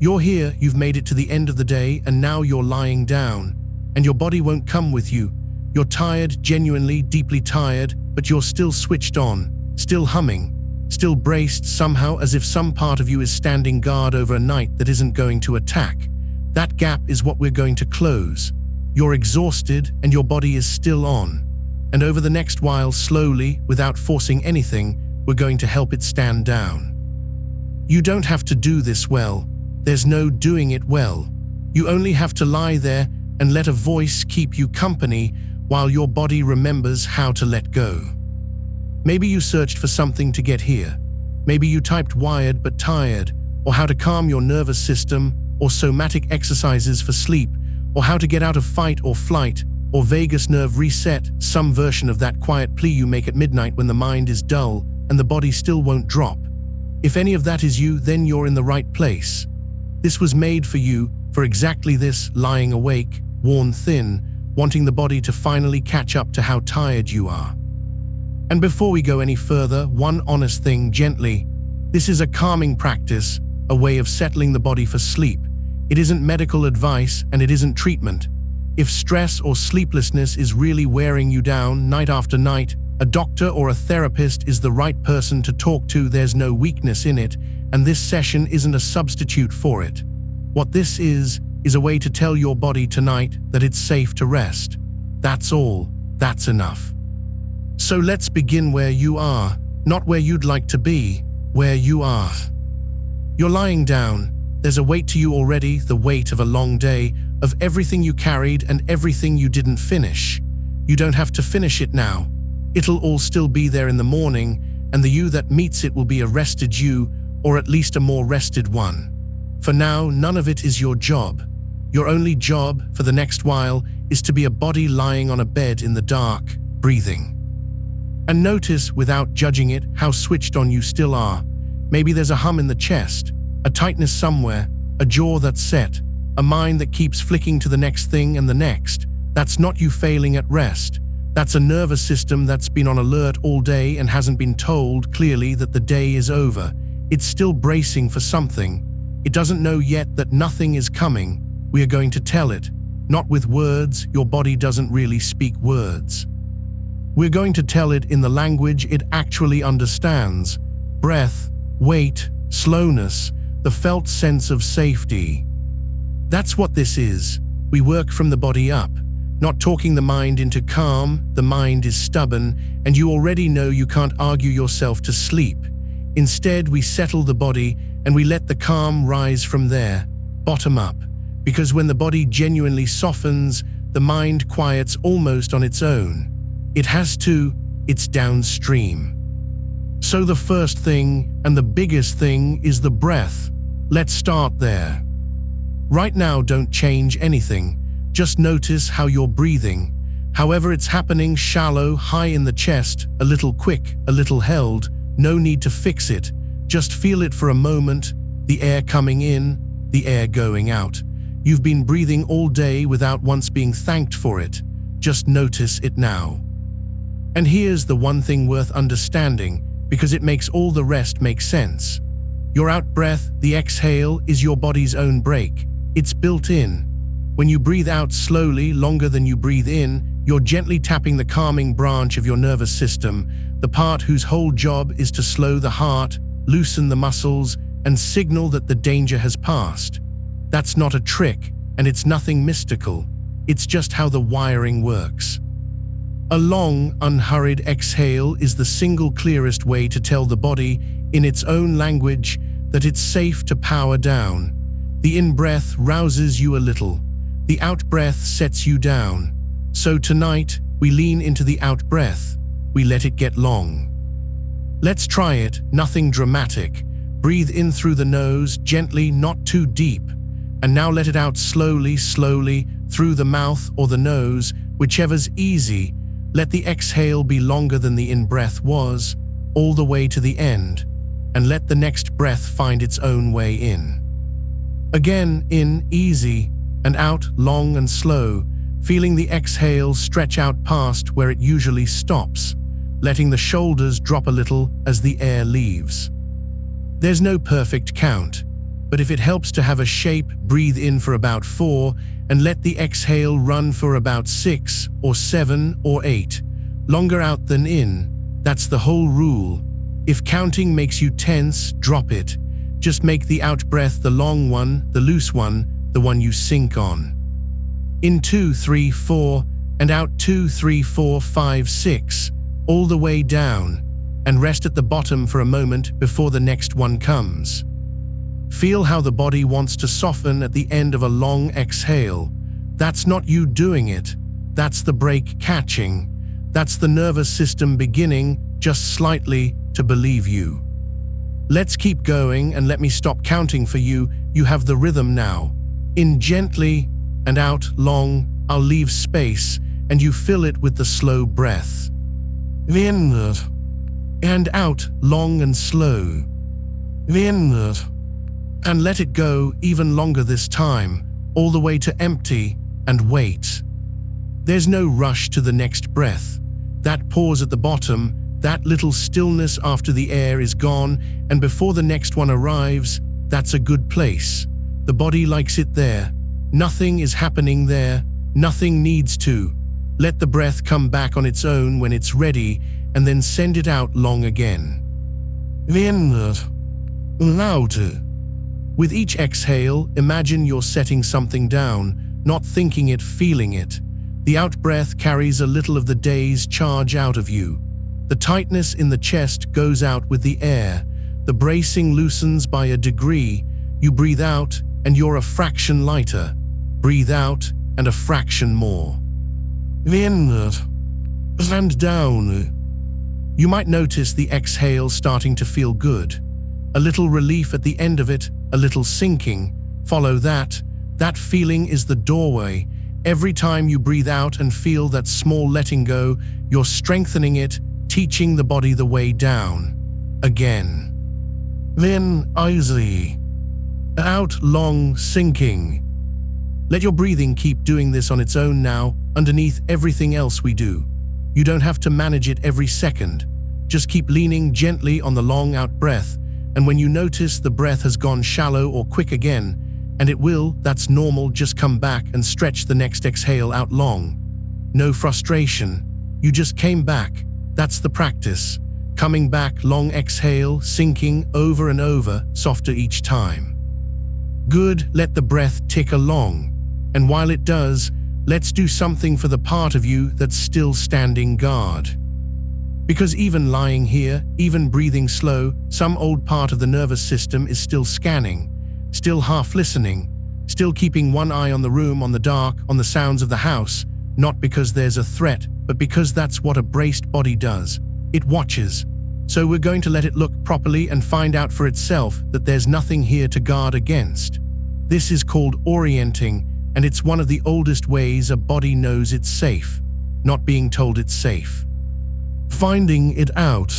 You're here, you've made it to the end of the day, and now you're lying down. And your body won't come with you. You're tired, genuinely, deeply tired, but you're still switched on, still humming, still braced somehow, as if some part of you is standing guard over a night that isn't going to attack. That gap is what we're going to close. You're exhausted, and your body is still on. And over the next while, slowly, without forcing anything, we're going to help it stand down. You don't have to do this well. There's no doing it well. You only have to lie there and let a voice keep you company while your body remembers how to let go. Maybe you searched for something to get here. Maybe you typed wired but tired, or how to calm your nervous system, or somatic exercises for sleep, or how to get out of fight or flight, or vagus nerve reset, some version of that quiet plea you make at midnight when the mind is dull and the body still won't drop. If any of that is you, then you're in the right place. This was made for you, for exactly this, lying awake, worn thin, wanting the body to finally catch up to how tired you are. And before we go any further, one honest thing, gently. This is a calming practice, a way of settling the body for sleep. It isn't medical advice, and it isn't treatment. If stress or sleeplessness is really wearing you down night after night, a doctor or a therapist is the right person to talk to. There's no weakness in it, and this session isn't a substitute for it. What this is a way to tell your body tonight that it's safe to rest. That's all. That's enough. So let's begin where you are, not where you'd like to be, where you are. You're lying down. There's a weight to you already, the weight of a long day, of everything you carried and everything you didn't finish. You don't have to finish it now. It'll all still be there in the morning, and the you that meets it will be a rested you, or at least a more rested one. For now, none of it is your job. Your only job, for the next while, is to be a body lying on a bed in the dark, breathing. And notice, without judging it, how switched on you still are. Maybe there's a hum in the chest, a tightness somewhere, a jaw that's set, a mind that keeps flicking to the next thing and the next. That's not you failing at rest. That's a nervous system that's been on alert all day and hasn't been told clearly that the day is over. It's still bracing for something. It doesn't know yet that nothing is coming. We are going to tell it, not with words. Your body doesn't really speak words. We're going to tell it in the language it actually understands. Breath, weight, slowness, the felt sense of safety. That's what this is. We work from the body up, not talking the mind into calm. The mind is stubborn, and you already know you can't argue yourself to sleep. Instead, we settle the body, and we let the calm rise from there, bottom up. Because when the body genuinely softens, the mind quiets almost on its own. It has to, it's downstream. So the first thing, and the biggest thing, is the breath. Let's start there. Right now, don't change anything. Just notice how you're breathing. However it's happening, shallow, high in the chest, a little quick, a little held. No need to fix it. Just feel it for a moment. The air coming in, the air going out. You've been breathing all day without once being thanked for it. Just notice it now. And here's the one thing worth understanding, because it makes all the rest make sense. Your out-breath, the exhale, is your body's own break. It's built in. When you breathe out slowly, longer than you breathe in, you're gently tapping the calming branch of your nervous system, the part whose whole job is to slow the heart, loosen the muscles, and signal that the danger has passed. That's not a trick, and it's nothing mystical. It's just how the wiring works. A long, unhurried exhale is the single clearest way to tell the body, in its own language, that it's safe to power down. The in-breath rouses you a little. The out-breath sets you down. So tonight, we lean into the out-breath. We let it get long. Let's try it, nothing dramatic. Breathe in through the nose, gently, not too deep. And now let it out slowly, slowly, through the mouth or the nose, whichever's easy. Let the exhale be longer than the in-breath was, all the way to the end, and let the next breath find its own way in. Again, in, easy, and out, long and slow, feeling the exhale stretch out past where it usually stops, letting the shoulders drop a little as the air leaves. There's no perfect count. But if it helps to have a shape, breathe in for about 4 and let the exhale run for about 6 or 7 or 8. Longer out than in. That's the whole rule. If counting makes you tense, drop it. Just make the out breath the long one, the loose one, the one you sink on. In 2, 3, 4, and out 2, 3, 4, 5, 6, all the way down, and rest at the bottom for a moment before the next one comes. Feel how the body wants to soften at the end of a long exhale. That's not you doing it. That's the brake catching. That's the nervous system beginning, just slightly, to believe you. Let's keep going and let me stop counting for you. You have the rhythm now. In gently and out long, I'll leave space and you fill it with the slow breath. In and out, long and slow. In and let it go even longer this time, all the way to empty and wait. There's no rush to the next breath. That pause at the bottom, that little stillness after the air is gone and before the next one arrives, that's a good place. The body likes it there. Nothing is happening there. Nothing needs to. Let the breath come back on its own when it's ready and then send it out long again. Louder. With each exhale, imagine you're setting something down, not thinking it, feeling it. The out-breath carries a little of the day's charge out of you. The tightness in the chest goes out with the air. The bracing loosens by a degree. You breathe out, and you're a fraction lighter. Breathe out, and a fraction more. In and down. You might notice the exhale starting to feel good. A little relief at the end of it, a little sinking. Follow that. That feeling is the doorway. Every time you breathe out and feel that small letting go, you're strengthening it, teaching the body the way down. Again. Then easy. Out long, sinking. Let your breathing keep doing this on its own now, underneath everything else we do. You don't have to manage it every second. Just keep leaning gently on the long out breath, and when you notice the breath has gone shallow or quick again, and it will, that's normal, just come back and stretch the next exhale out long. No frustration. You just came back. That's the practice. Coming back, long exhale, sinking over and over, softer each time. Good, let the breath tick along. And while it does, let's do something for the part of you that's still standing guard. Because even lying here, even breathing slow, some old part of the nervous system is still scanning, still half listening, still keeping one eye on the room, on the dark, on the sounds of the house, not because there's a threat, but because that's what a braced body does. It watches. So we're going to let it look properly and find out for itself that there's nothing here to guard against. This is called orienting, and it's one of the oldest ways a body knows it's safe, not being told it's safe. Finding it out.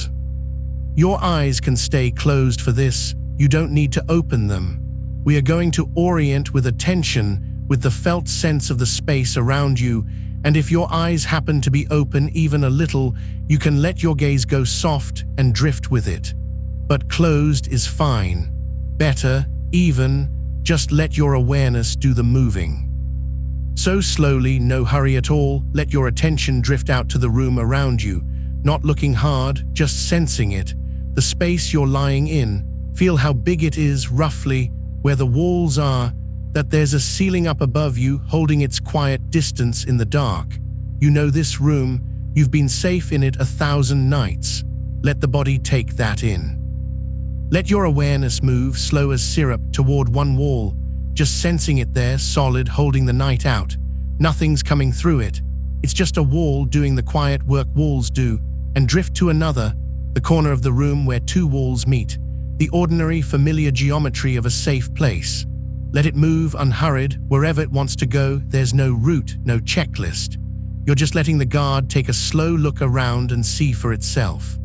Your eyes can stay closed for this. You don't need to open them. We are going to orient with attention, with the felt sense of the space around you, and if your eyes happen to be open even a little, you can let your gaze go soft and drift with it. But closed is fine. Better, even, just let your awareness do the moving. So slowly, no hurry at all, let your attention drift out to the room around you, not looking hard, just sensing it. The space you're lying in, feel how big it is roughly, where the walls are, that there's a ceiling up above you holding its quiet distance in the dark. You know this room, you've been safe in it 1,000 nights. Let the body take that in. Let your awareness move slow as syrup toward one wall, just sensing it there, solid, holding the night out. Nothing's coming through it. It's just a wall doing the quiet work walls do, and drift to another, the corner of the room where two walls meet, the ordinary, familiar geometry of a safe place. Let it move unhurried, wherever it wants to go. There's no route, no checklist. You're just letting the guard take a slow look around and see for itself.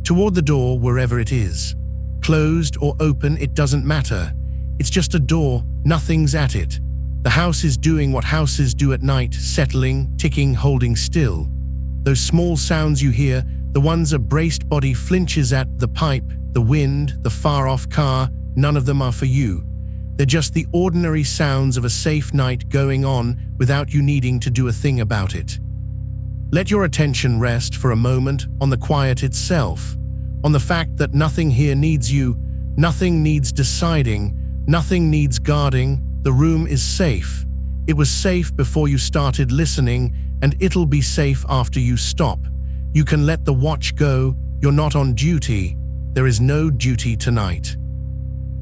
Toward the door, wherever it is. Closed or open, it doesn't matter. It's just a door, nothing's at it. The house is doing what houses do at night, settling, ticking, holding still. Those small sounds you hear, the ones a braced body flinches at, the pipe, the wind, the far-off car, None of them are for you. They're just the ordinary sounds of a safe night going on without you needing to do a thing about it. Let your attention rest for a moment on the quiet itself, on the fact that nothing here needs you, nothing needs deciding, nothing needs guarding. The room is safe. It was safe before you started listening, and it'll be safe after you stop. You can let the watch go. You're not on duty. There is no duty tonight.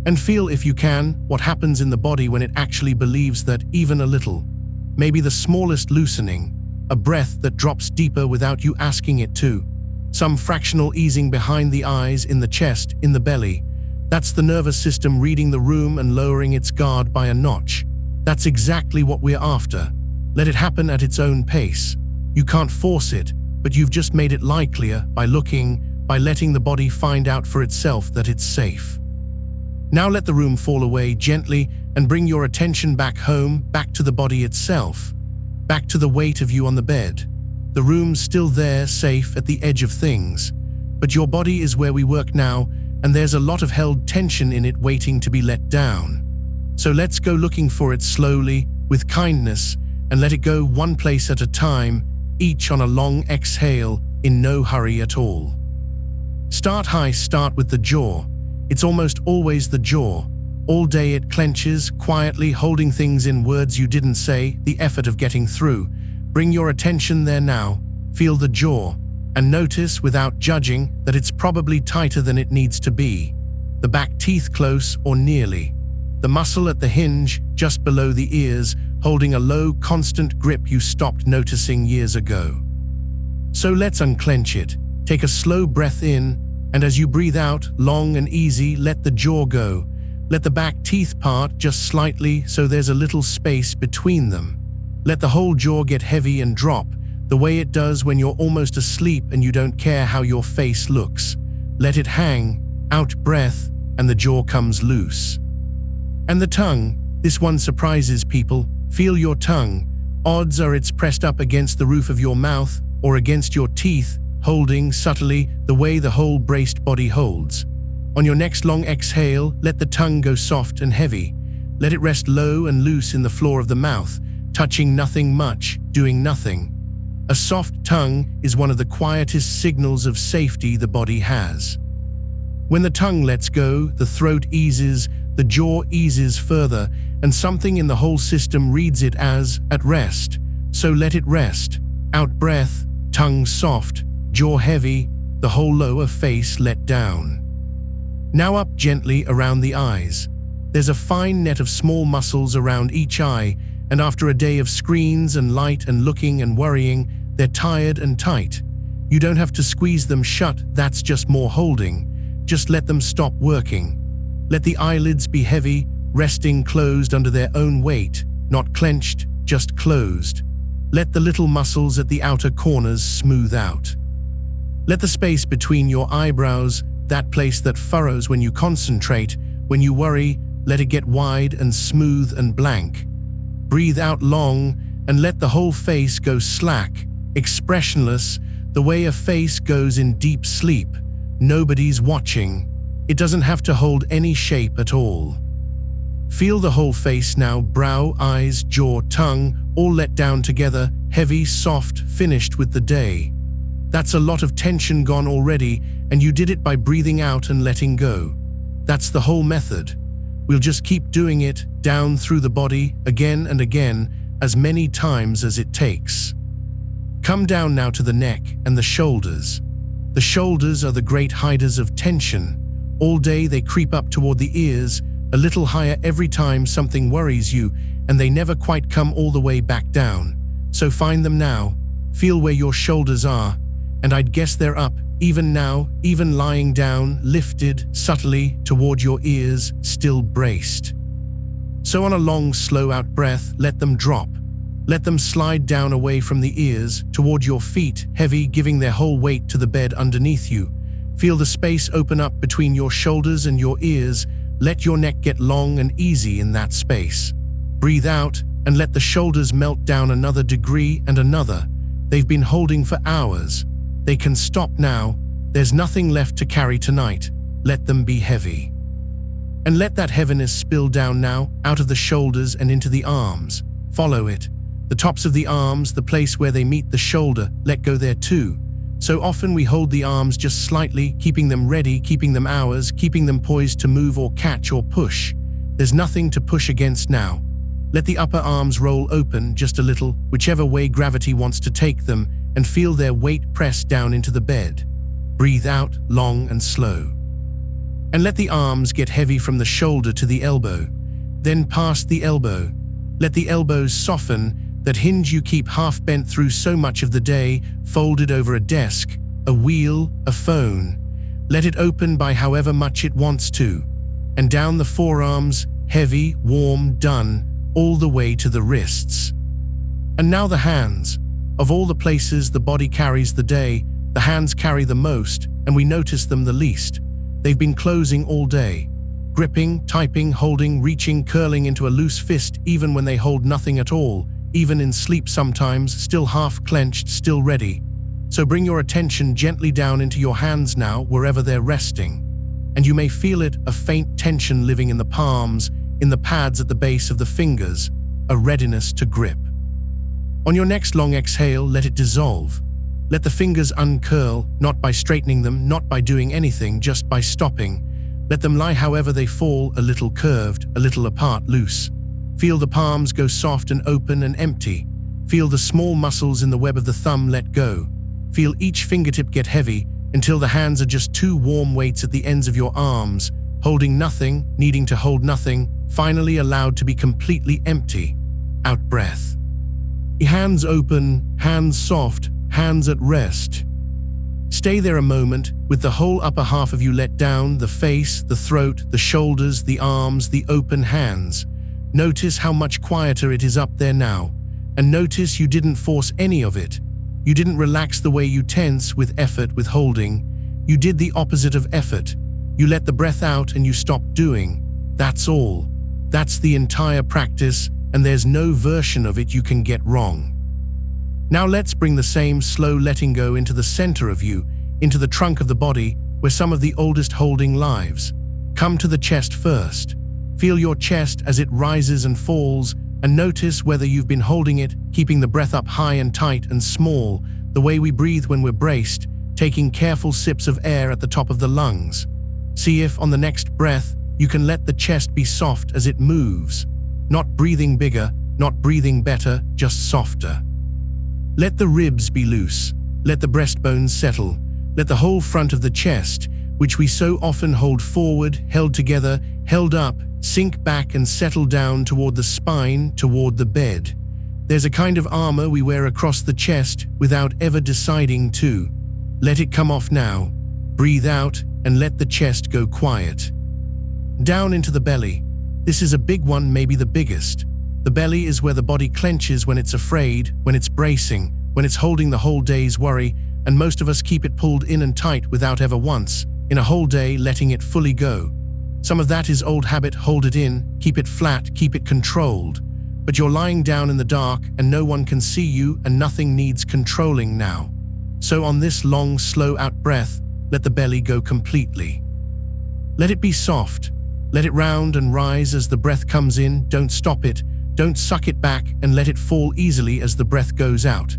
And feel, if you can, what happens in the body when it actually believes that even a little, maybe the smallest loosening, a breath that drops deeper without you asking it to, some fractional easing behind the eyes, in the chest, in the belly. That's the nervous system reading the room and lowering its guard by a notch. That's exactly what we're after. Let it happen at its own pace. You can't force it, but you've just made it likelier by looking, by letting the body find out for itself that it's safe. Now let the room fall away gently and bring your attention back home, back to the body itself, back to the weight of you on the bed. The room's still there, safe at the edge of things, but your body is where we work now, and there's a lot of held tension in it waiting to be let down. So let's go looking for it slowly, with kindness, and let it go one place at a time, each on a long exhale, in no hurry at all. Start high, start with the jaw. It's almost always the jaw. All day it clenches, quietly holding things in, words you didn't say, the effort of getting through. Bring your attention there now. Feel the jaw, and notice, without judging, that it's probably tighter than it needs to be. The back teeth close or nearly. The muscle at the hinge, just below the ears, holding a low, constant grip you stopped noticing years ago. So let's unclench it. Take a slow breath in, and as you breathe out, long and easy, let the jaw go. Let the back teeth part just slightly so there's a little space between them. Let the whole jaw get heavy and drop, the way it does when you're almost asleep and you don't care how your face looks. Let it hang, out breath, and the jaw comes loose. And the tongue, this one surprises people. Feel your tongue. Odds are it's pressed up against the roof of your mouth or against your teeth, holding subtly the way the whole braced body holds. On your next long exhale, let the tongue go soft and heavy. Let it rest low and loose in the floor of the mouth, touching nothing much, doing nothing. A soft tongue is one of the quietest signals of safety the body has. When the tongue lets go, the throat eases, the jaw eases further, and something in the whole system reads it as at rest. So let it rest. Out breath, tongue soft, jaw heavy, the whole lower face let down. Now up gently around the eyes. There's a fine net of small muscles around each eye, and after a day of screens and light and looking and worrying, they're tired and tight. You don't have to squeeze them shut, that's just more holding. Just let them stop working. Let the eyelids be heavy, resting closed under their own weight, not clenched, just closed. Let the little muscles at the outer corners smooth out. Let the space between your eyebrows, that place that furrows when you concentrate, when you worry, let it get wide and smooth and blank. Breathe out long and let the whole face go slack, expressionless, the way a face goes in deep sleep. Nobody's watching. It doesn't have to hold any shape at all. Feel the whole face now, brow, eyes, jaw, tongue, all let down together, heavy, soft, finished with the day. That's a lot of tension gone already, and you did it by breathing out and letting go. That's the whole method. We'll just keep doing it, down through the body, again and again, as many times as it takes. Come down now to the neck and the shoulders. The shoulders are the great hiders of tension. All day they creep up toward the ears, a little higher every time something worries you, and they never quite come all the way back down. So find them now, feel where your shoulders are, and I'd guess they're up, even now, even lying down, lifted, subtly, toward your ears, still braced. So on a long, slow out breath, let them drop. Let them slide down away from the ears, toward your feet, heavy, giving their whole weight to the bed underneath you. Feel the space open up between your shoulders and your ears. Let your neck get long and easy in that space. Breathe out and let the shoulders melt down another degree and another. They've been holding for hours. They can stop now. There's nothing left to carry tonight. Let them be heavy. And let that heaviness spill down now, out of the shoulders and into the arms. Follow it. The tops of the arms, the place where they meet the shoulder, let go there too. So often we hold the arms just slightly, keeping them ready, keeping them ours, keeping them poised to move or catch or push. There's nothing to push against now. Let the upper arms roll open just a little, whichever way gravity wants to take them, and feel their weight press down into the bed. Breathe out, long and slow. And let the arms get heavy from the shoulder to the elbow, then past the elbow. Let the elbows soften, that hinge you keep half bent through so much of the day, folded over a desk, a wheel, a phone. Let it open by however much it wants to. And down the forearms, heavy, warm, done, all the way to the wrists. And now the hands. Of all the places the body carries the day, the hands carry the most, and we notice them the least. They've been closing all day. Gripping, typing, holding, reaching, curling into a loose fist even when they hold nothing at all, even in sleep sometimes, still half clenched, still ready. So bring your attention gently down into your hands now, wherever they're resting. And you may feel it, a faint tension living in the palms, in the pads at the base of the fingers, a readiness to grip. On your next long exhale, let it dissolve. Let the fingers uncurl, not by straightening them, not by doing anything, just by stopping. Let them lie however they fall, a little curved, a little apart, loose. Feel the palms go soft and open and empty. Feel the small muscles in the web of the thumb let go. Feel each fingertip get heavy until the hands are just two warm weights at the ends of your arms, holding nothing, needing to hold nothing, finally allowed to be completely empty. Out breath. Hands open, hands soft, hands at rest. Stay there a moment, with the whole upper half of you let down, the face, the throat, the shoulders, the arms, the open hands. Notice how much quieter it is up there now, and notice you didn't force any of it. You didn't relax the way you tense with effort, with holding. You did the opposite of effort. You let the breath out and you stopped doing. That's all. That's the entire practice, and there's no version of it you can get wrong. Now let's bring the same slow letting go into the center of you, into the trunk of the body, where some of the oldest holding lives. Come to the chest first. Feel your chest as it rises and falls, and notice whether you've been holding it, keeping the breath up high and tight and small, the way we breathe when we're braced, taking careful sips of air at the top of the lungs. See if, on the next breath, you can let the chest be soft as it moves. Not breathing bigger, not breathing better, just softer. Let the ribs be loose. Let the breastbones settle. Let the whole front of the chest, which we so often hold forward, held together, held up, sink back and settle down toward the spine, toward the bed. There's a kind of armor we wear across the chest without ever deciding to. Let it come off now. Breathe out and let the chest go quiet. Down into the belly. This is a big one, maybe the biggest. The belly is where the body clenches when it's afraid, when it's bracing, when it's holding the whole day's worry, and most of us keep it pulled in and tight without ever once, in a whole day, letting it fully go. Some of that is old habit, hold it in, keep it flat, keep it controlled. But you're lying down in the dark and no one can see you and nothing needs controlling now. So on this long, slow out breath, let the belly go completely. Let it be soft. Let it round and rise as the breath comes in, don't stop it, don't suck it back and let it fall easily as the breath goes out.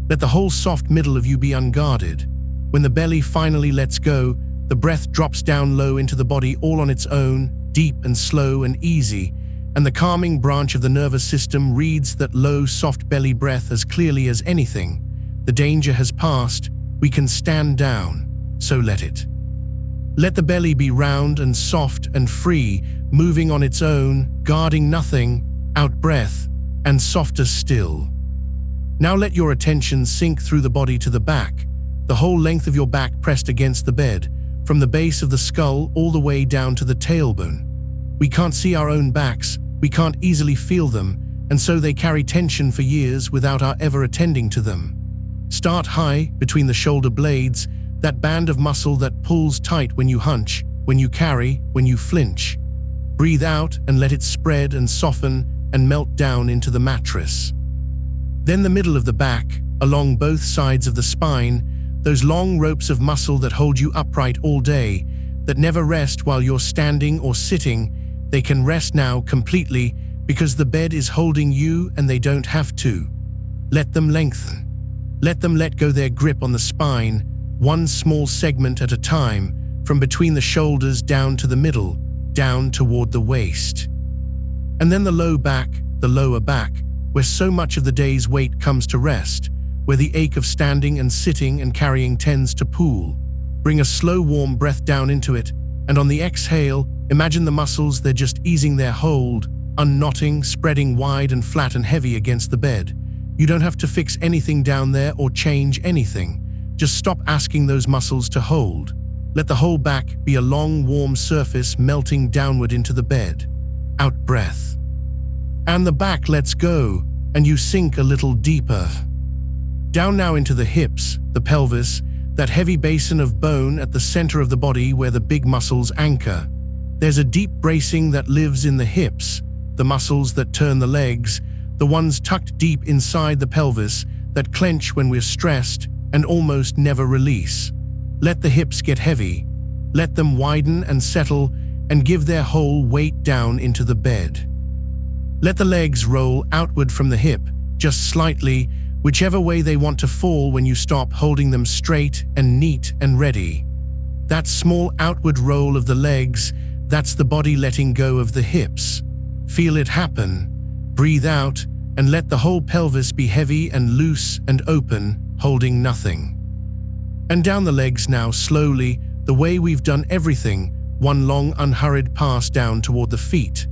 Let the whole soft middle of you be unguarded. When the belly finally lets go, the breath drops down low into the body all on its own, deep and slow and easy, and the calming branch of the nervous system reads that low, soft belly breath as clearly as anything. The danger has passed, we can stand down, so let it. Let the belly be round and soft and free, moving on its own, guarding nothing, out breath, and softer still. Now let your attention sink through the body to the back, the whole length of your back pressed against the bed, from the base of the skull all the way down to the tailbone. We can't see our own backs, we can't easily feel them, and so they carry tension for years without our ever attending to them. Start high, between the shoulder blades, that band of muscle that pulls tight when you hunch, when you carry, when you flinch. Breathe out and let it spread and soften and melt down into the mattress. Then the middle of the back, along both sides of the spine, those long ropes of muscle that hold you upright all day, that never rest while you're standing or sitting, they can rest now completely because the bed is holding you and they don't have to. Let them lengthen. Let them let go their grip on the spine, one small segment at a time, from between the shoulders down to the middle, down toward the waist. And then the low back, the lower back, where so much of the day's weight comes to rest, where the ache of standing and sitting and carrying tends to pool. Bring a slow warm breath down into it, and on the exhale, imagine the muscles they're just easing their hold, unknotting, spreading wide and flat and heavy against the bed. You don't have to fix anything down there or change anything. Just stop asking those muscles to hold. Let the whole back be a long, warm surface melting downward into the bed. Out breath. And the back lets go, and you sink a little deeper. Down now into the hips, the pelvis, that heavy basin of bone at the center of the body where the big muscles anchor. There's a deep bracing that lives in the hips, the muscles that turn the legs, the ones tucked deep inside the pelvis that clench when we're stressed and almost never release. Let the hips get heavy. Let them widen and settle and give their whole weight down into the bed. Let the legs roll outward from the hip, just slightly, whichever way they want to fall when you stop holding them straight and neat and ready. That small outward roll of the legs, that's the body letting go of the hips. Feel it happen. Breathe out and let the whole pelvis be heavy and loose and open, holding nothing. And down the legs now slowly, the way we've done everything, one long unhurried pass down toward the feet.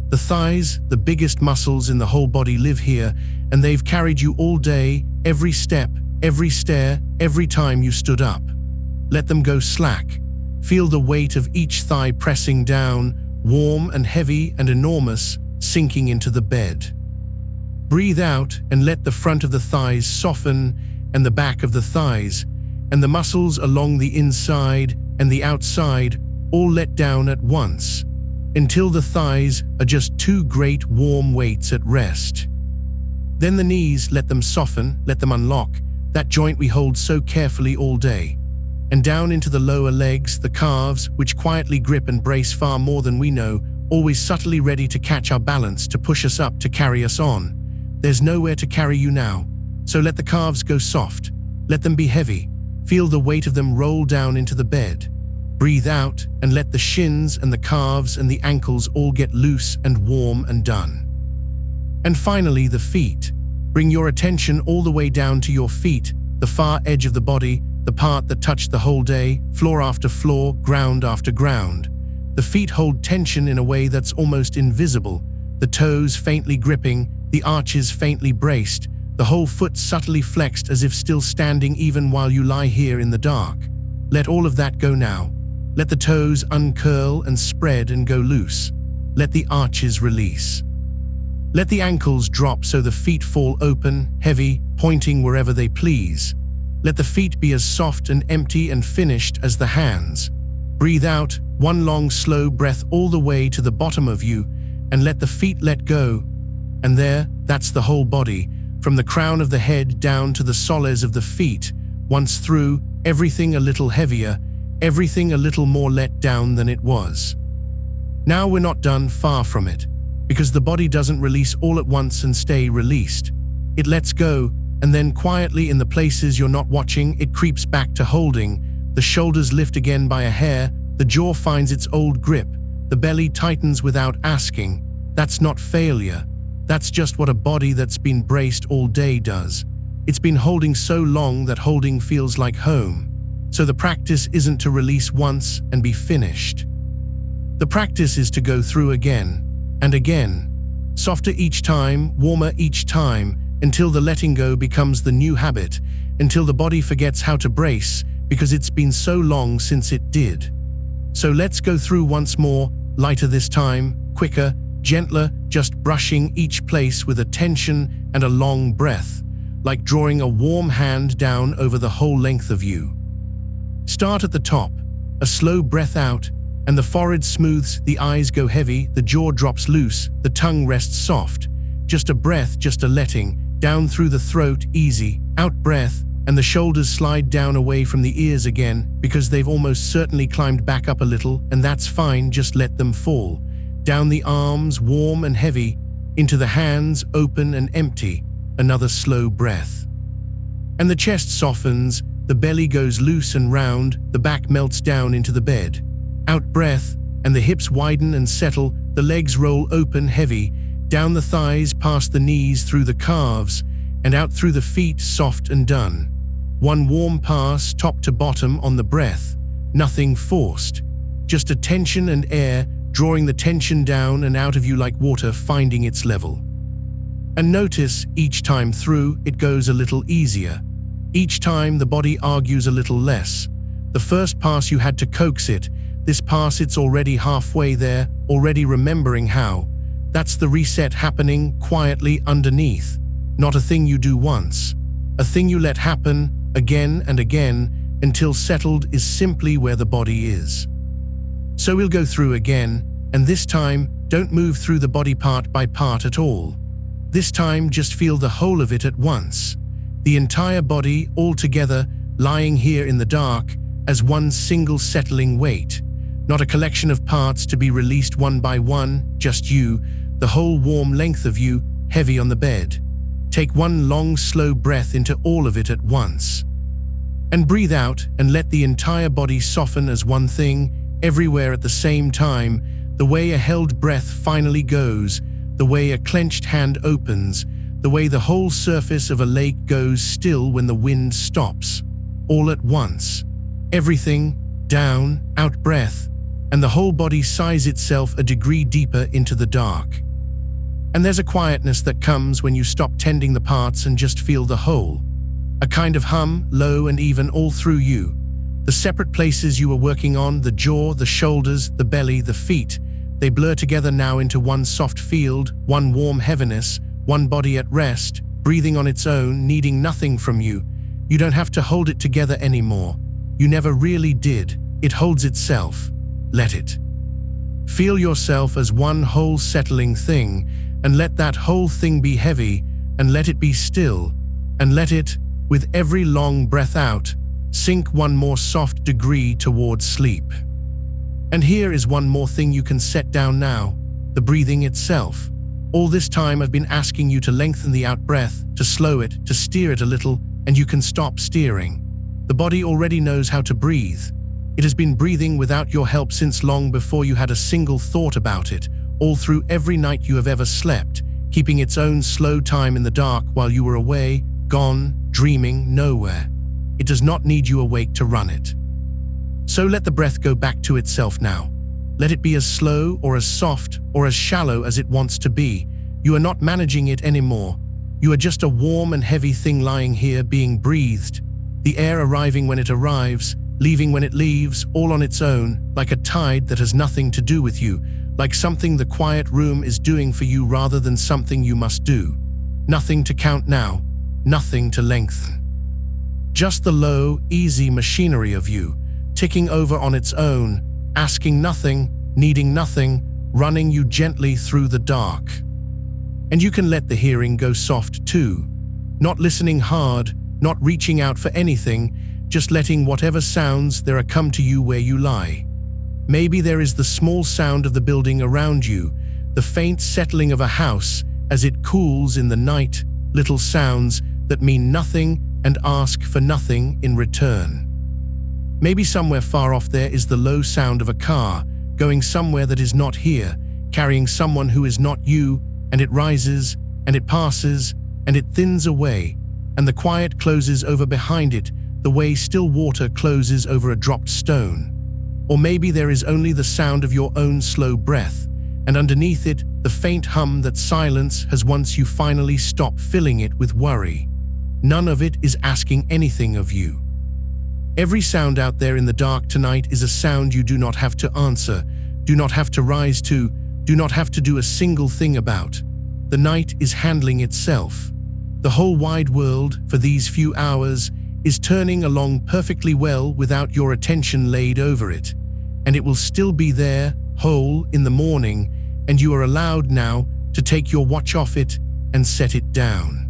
The thighs, the biggest muscles in the whole body, live here, and they've carried you all day, every step, every stair, every time you stood up. Let them go slack. Feel the weight of each thigh pressing down, warm and heavy and enormous, sinking into the bed. Breathe out and let the front of the thighs soften, and the back of the thighs, and the muscles along the inside and the outside all let down at once, until the thighs are just two great warm weights at rest. Then the knees, let them soften, let them unlock, that joint we hold so carefully all day. And down into the lower legs, the calves, which quietly grip and brace far more than we know, always subtly ready to catch our balance, to push us up, to carry us on. There's nowhere to carry you now, so let the calves go soft. Let them be heavy. Feel the weight of them roll down into the bed. Breathe out and let the shins and the calves and the ankles all get loose and warm and done. And finally, the feet. Bring your attention all the way down to your feet, the far edge of the body, the part that touched the whole day, floor after floor, ground after ground. The feet hold tension in a way that's almost invisible, the toes faintly gripping, the arches faintly braced, the whole foot subtly flexed as if still standing even while you lie here in the dark. Let all of that go now. Let the toes uncurl and spread and go loose. Let the arches release. Let the ankles drop so the feet fall open, heavy, pointing wherever they please. Let the feet be as soft and empty and finished as the hands. Breathe out, one long slow breath all the way to the bottom of you, and let the feet let go. And there, that's the whole body, from the crown of the head down to the soles of the feet. Once through, everything a little heavier, everything a little more let down than it was. Now we're not done, far from it, because the body doesn't release all at once and stay released. It lets go, and then quietly in the places you're not watching, it creeps back to holding. The shoulders lift again by a hair, the jaw finds its old grip, the belly tightens without asking. That's not failure. That's just what a body that's been braced all day does. It's been holding so long that holding feels like home. So the practice isn't to release once and be finished. The practice is to go through again and again, softer each time, warmer each time, until the letting go becomes the new habit, until the body forgets how to brace because it's been so long since it did. So let's go through once more, lighter this time, quicker, gentler, just brushing each place with a tension and a long breath, like drawing a warm hand down over the whole length of you. Start at the top, a slow breath out, and the forehead smooths, the eyes go heavy, the jaw drops loose, the tongue rests soft. Just a breath, just a letting, down through the throat, easy, out breath, and the shoulders slide down away from the ears again because they've almost certainly climbed back up a little, and that's fine, just let them fall. Down the arms, warm and heavy, into the hands, open and empty, another slow breath. And the chest softens, the belly goes loose and round, the back melts down into the bed. Out breath, and the hips widen and settle, the legs roll open heavy, down the thighs, past the knees, through the calves, and out through the feet, soft and done. One warm pass, top to bottom on the breath, nothing forced, just a tension and air, drawing the tension down and out of you like water finding its level. And notice, each time through, it goes a little easier. Each time the body argues a little less. The first pass you had to coax it, this pass it's already halfway there, already remembering how. That's the reset happening quietly underneath. Not a thing you do once. A thing you let happen again and again until settled is simply where the body is. So we'll go through again, and this time, don't move through the body part by part at all. This time, just feel the whole of it at once. The entire body, all together, lying here in the dark, as one single settling weight. Not a collection of parts to be released one by one, just you, the whole warm length of you, heavy on the bed. Take one long, slow breath into all of it at once. And breathe out and let the entire body soften as one thing, everywhere at the same time, the way a held breath finally goes, the way a clenched hand opens, the way the whole surface of a lake goes still when the wind stops. All at once. Everything, down, out breath, and the whole body sighs itself a degree deeper into the dark. And there's a quietness that comes when you stop tending the parts and just feel the whole. A kind of hum, low and even all through you. The separate places you were working on, the jaw, the shoulders, the belly, the feet, they blur together now into one soft field, one warm heaviness, one body at rest, breathing on its own, needing nothing from you. You don't have to hold it together anymore. You never really did. It holds itself. Let it. Feel yourself as one whole settling thing, and let that whole thing be heavy, and let it be still, and let it, with every long breath out, sink one more soft degree towards sleep. And here is one more thing you can set down now, the breathing itself. All this time I've been asking you to lengthen the out-breath, to slow it, to steer it a little, and you can stop steering. The body already knows how to breathe. It has been breathing without your help since long before you had a single thought about it, all through every night you have ever slept, keeping its own slow time in the dark while you were away, gone, dreaming, nowhere. It does not need you awake to run it. So let the breath go back to itself now. Let it be as slow or as soft or as shallow as it wants to be. You are not managing it anymore. You are just a warm and heavy thing lying here being breathed. The air arriving when it arrives, leaving when it leaves, all on its own, like a tide that has nothing to do with you, like something the quiet room is doing for you rather than something you must do. Nothing to count now, nothing to lengthen. Just the low, easy machinery of you, ticking over on its own, asking nothing, needing nothing, running you gently through the dark. And you can let the hearing go soft too, not listening hard, not reaching out for anything, just letting whatever sounds there are come to you where you lie. Maybe there is the small sound of the building around you, the faint settling of a house as it cools in the night, little sounds that mean nothing and ask for nothing in return. Maybe somewhere far off there is the low sound of a car, going somewhere that is not here, carrying someone who is not you, and it rises, and it passes, and it thins away, and the quiet closes over behind it, the way still water closes over a dropped stone. Or maybe there is only the sound of your own slow breath, and underneath it, the faint hum that silence has once you finally stop filling it with worry. None of it is asking anything of you. Every sound out there in the dark tonight is a sound you do not have to answer, do not have to rise to, do not have to do a single thing about. The night is handling itself. The whole wide world, for these few hours, is turning along perfectly well without your attention laid over it, and it will still be there, whole, in the morning, and you are allowed now to take your watch off it and set it down.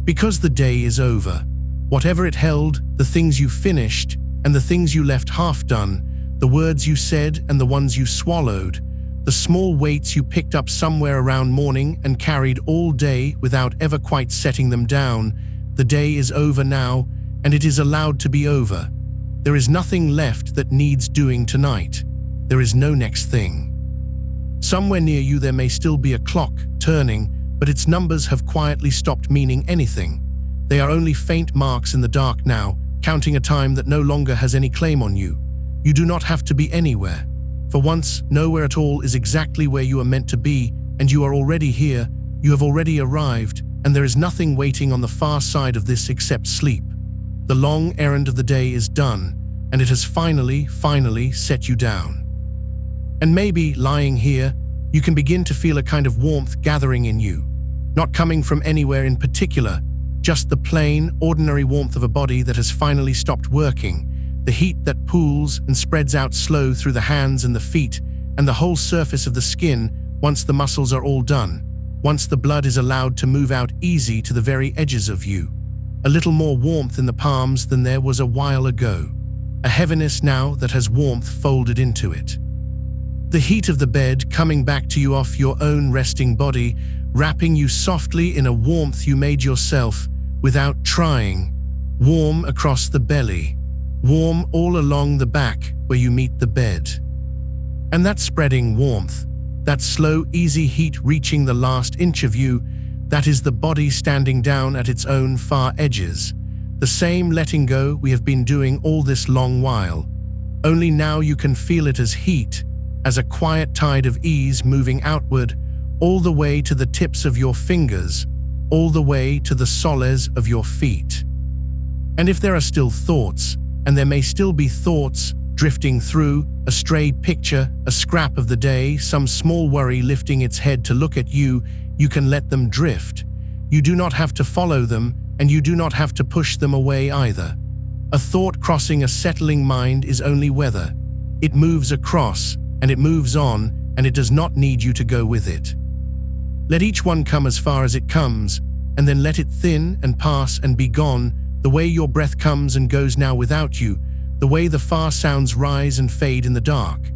Because the day is over. Whatever it held, the things you finished and the things you left half done, the words you said and the ones you swallowed, the small weights you picked up somewhere around morning and carried all day without ever quite setting them down. The day is over now, and it is allowed to be over. There is nothing left that needs doing tonight. There is no next thing. Somewhere near you there may still be a clock turning, but its numbers have quietly stopped meaning anything. They are only faint marks in the dark now, counting a time that no longer has any claim on you. You do not have to be anywhere. For once, nowhere at all is exactly where you are meant to be, and you are already here, you have already arrived, and there is nothing waiting on the far side of this except sleep. The long errand of the day is done, and it has finally set you down. And maybe, lying here, you can begin to feel a kind of warmth gathering in you, not coming from anywhere in particular, just the plain, ordinary warmth of a body that has finally stopped working, the heat that pools and spreads out slow through the hands and the feet and the whole surface of the skin once the muscles are all done, once the blood is allowed to move out easy to the very edges of you. A little more warmth in the palms than there was a while ago. A heaviness now that has warmth folded into it. The heat of the bed coming back to you off your own resting body, wrapping you softly in a warmth you made yourself without trying. Warm across the belly. Warm all along the back where you meet the bed. And that spreading warmth, that slow, easy heat reaching the last inch of you, that is the body standing down at its own far edges. The same letting go we have been doing all this long while. Only now you can feel it as heat, as a quiet tide of ease moving outward, all the way to the tips of your fingers, all the way to the soles of your feet. And if there are still thoughts, and there may still be thoughts drifting through, a stray picture, a scrap of the day, some small worry lifting its head to look at you, you can let them drift. You do not have to follow them, and you do not have to push them away either. A thought crossing a settling mind is only weather. It moves across, and it moves on, and it does not need you to go with it. Let each one come as far as it comes, and then let it thin and pass and be gone, the way your breath comes and goes now without you, the way the far sounds rise and fade in the dark.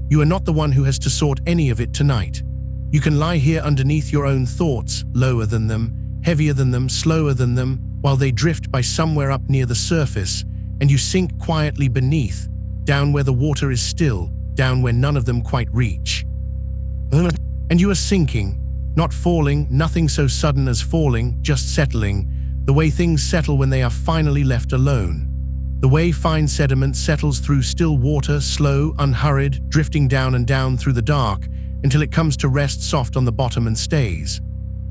You are not the one who has to sort any of it tonight. You can lie here underneath your own thoughts, lower than them, heavier than them, slower than them, while they drift by somewhere up near the surface, and you sink quietly beneath, down where the water is still, down where none of them quite reach. And you are sinking, not falling, nothing so sudden as falling, just settling, the way things settle when they are finally left alone. The way fine sediment settles through still water, slow, unhurried, drifting down and down through the dark, until it comes to rest soft on the bottom and stays.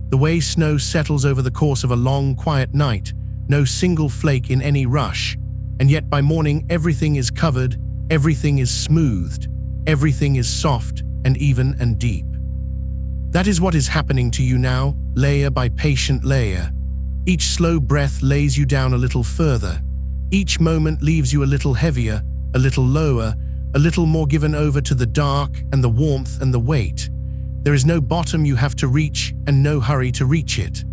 The way snow settles over the course of a long, quiet night, no single flake in any rush, and yet by morning everything is covered, everything is smoothed, everything is soft and even and deep. That is what is happening to you now, layer by patient layer. Each slow breath lays you down a little further. Each moment leaves you a little heavier, a little lower, a little more given over to the dark and the warmth and the weight. There is no bottom you have to reach and no hurry to reach it.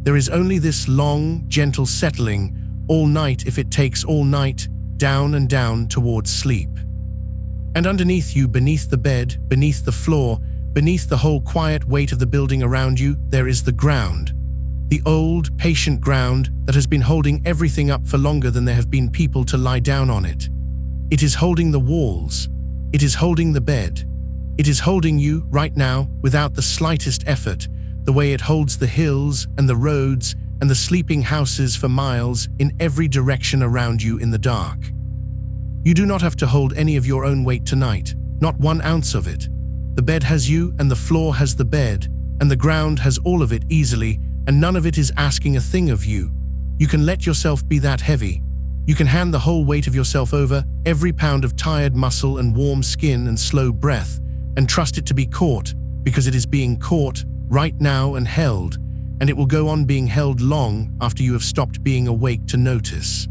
There is only this long, gentle settling, all night if it takes all night, down and down towards sleep. And underneath you, beneath the bed, beneath the floor, beneath the whole quiet weight of the building around you, there is the ground. The old, patient ground that has been holding everything up for longer than there have been people to lie down on it. It is holding the walls. It is holding the bed. It is holding you right now without the slightest effort, the way it holds the hills and the roads and the sleeping houses for miles in every direction around you in the dark. You do not have to hold any of your own weight tonight, not 1 ounce of it. The bed has you and the floor has the bed, and the ground has all of it easily, and none of it is asking a thing of you. You can let yourself be that heavy. You can hand the whole weight of yourself over, every pound of tired muscle and warm skin and slow breath, and trust it to be caught, because it is being caught right now and held, and it will go on being held long after you have stopped being awake to notice.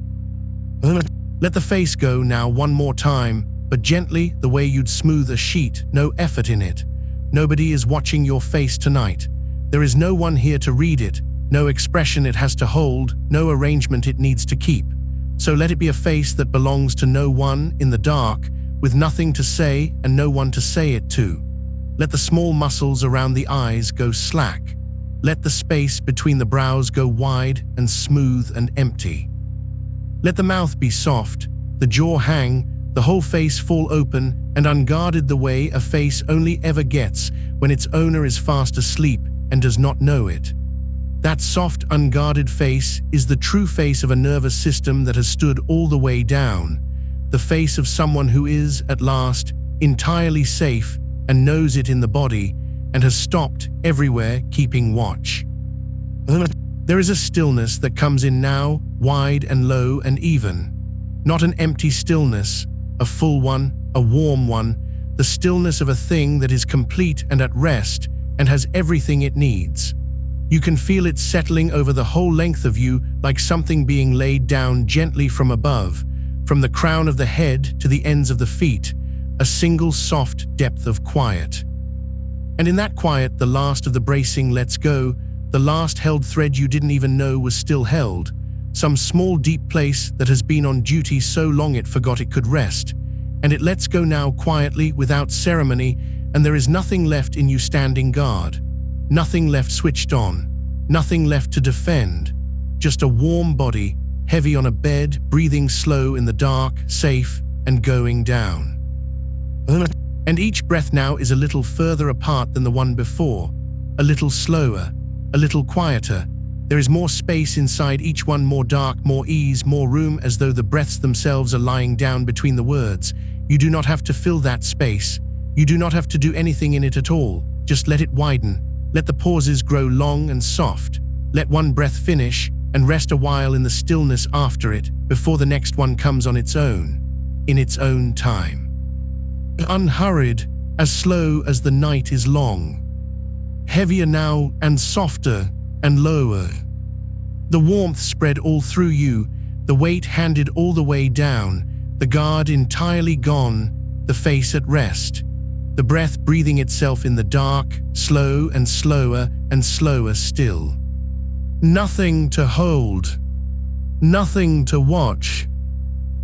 Let the face go now one more time, but gently, the way you'd smooth a sheet, no effort in it. Nobody is watching your face tonight. There is no one here to read it, no expression it has to hold, no arrangement it needs to keep. So let it be a face that belongs to no one in the dark, with nothing to say and no one to say it to. Let the small muscles around the eyes go slack. Let the space between the brows go wide and smooth and empty. Let the mouth be soft, the jaw hang, the whole face fall open and unguarded the way a face only ever gets when its owner is fast asleep and does not know it. That soft, unguarded face is the true face of a nervous system that has stood all the way down, the face of someone who is, at last, entirely safe and knows it in the body and has stopped everywhere keeping watch. There is a stillness that comes in now, wide and low and even. Not an empty stillness, a full one, a warm one, the stillness of a thing that is complete and at rest and has everything it needs. You can feel it settling over the whole length of you like something being laid down gently from above, from the crown of the head to the ends of the feet, a single soft depth of quiet. And in that quiet, the last of the bracing lets go, the last held thread you didn't even know was still held, some small deep place that has been on duty so long it forgot it could rest, and it lets go now quietly without ceremony, and there is nothing left in you standing guard, nothing left switched on, nothing left to defend, just a warm body, heavy on a bed, breathing slow in the dark, safe, and going down. And each breath now is a little further apart than the one before, a little slower, a little quieter. There is more space inside each one, more dark, more ease, more room, as though the breaths themselves are lying down between the words. You do not have to fill that space. You do not have to do anything in it at all. Just let it widen. Let the pauses grow long and soft. Let one breath finish and rest a while in the stillness after it, before the next one comes on its own, in its own time. Unhurried, as slow as the night is long. Heavier now and softer and lower. The warmth spread all through you, the weight handed all the way down, the guard entirely gone, the face at rest. The breath breathing itself in the dark, slow and slower still. Nothing to hold. Nothing to watch.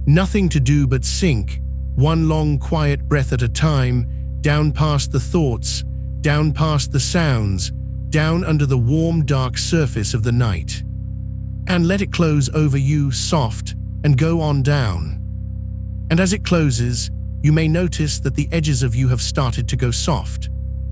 Nothing to do but sink, one long quiet breath at a time, down past the thoughts, down past the sounds, down under the warm dark surface of the night. And let it close over you soft and go on down. And as it closes, you may notice that the edges of you have started to go soft.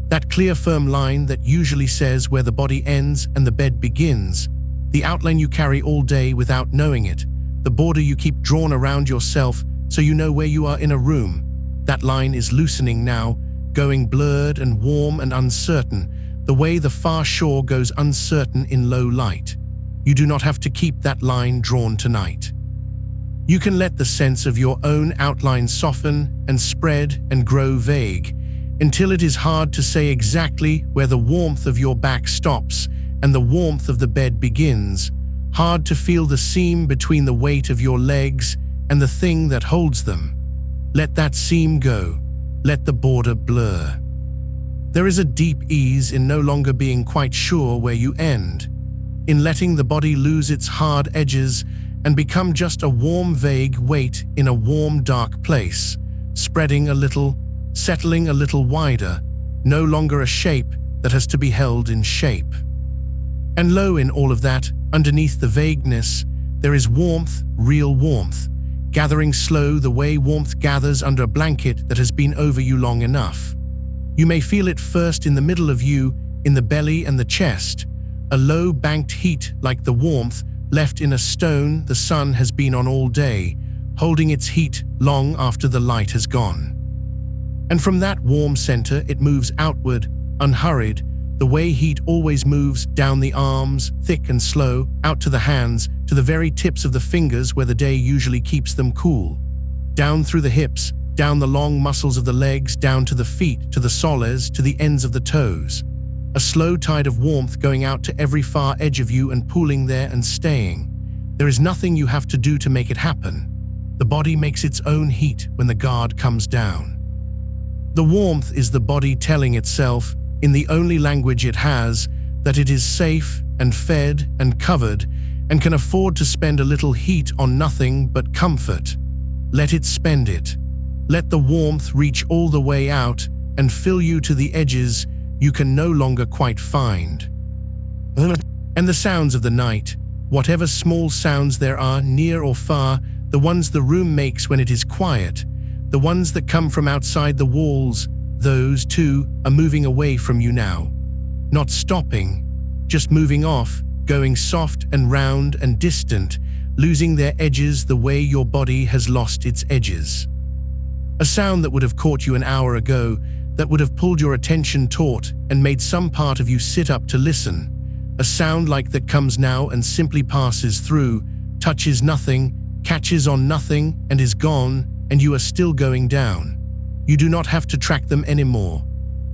That clear firm line that usually says where the body ends and the bed begins, the outline you carry all day without knowing it, the border you keep drawn around yourself so you know where you are in a room, that line is loosening now, going blurred and warm and uncertain, the way the far shore goes uncertain in low light. You do not have to keep that line drawn tonight. You can let the sense of your own outline soften and spread and grow vague, until it is hard to say exactly where the warmth of your back stops and the warmth of the bed begins, hard to feel the seam between the weight of your legs and the thing that holds them. Let that seam go. Let the border blur. There is a deep ease in no longer being quite sure where you end, in letting the body lose its hard edges and become just a warm, vague weight in a warm, dark place, spreading a little, settling a little wider, no longer a shape that has to be held in shape. And low in all of that, underneath the vagueness, there is warmth, real warmth, gathering slow the way warmth gathers under a blanket that has been over you long enough. You may feel it first in the middle of you, in the belly and the chest, a low banked heat like the warmth left in a stone the sun has been on all day, holding its heat long after the light has gone. And from that warm center it moves outward, unhurried, the way heat always moves, down the arms, thick and slow, out to the hands, to the very tips of the fingers where the day usually keeps them cool. Down through the hips, down the long muscles of the legs, down to the feet, to the soles, to the ends of the toes. A slow tide of warmth going out to every far edge of you and pooling there and staying. There is nothing you have to do to make it happen. The body makes its own heat when the guard comes down. The warmth is the body telling itself, in the only language it has, that it is safe and fed and covered and can afford to spend a little heat on nothing but comfort. Let it spend it. Let the warmth reach all the way out and fill you to the edges you can no longer quite find. And the sounds of the night, whatever small sounds there are near or far, the ones the room makes when it is quiet, the ones that come from outside the walls, those too are moving away from you now. Not stopping, just moving off, going soft and round and distant, losing their edges the way your body has lost its edges. A sound that would have caught you an hour ago, that would have pulled your attention taut and made some part of you sit up to listen. A sound like that comes now and simply passes through, touches nothing, catches on nothing and is gone, and you are still going down. You do not have to track them anymore.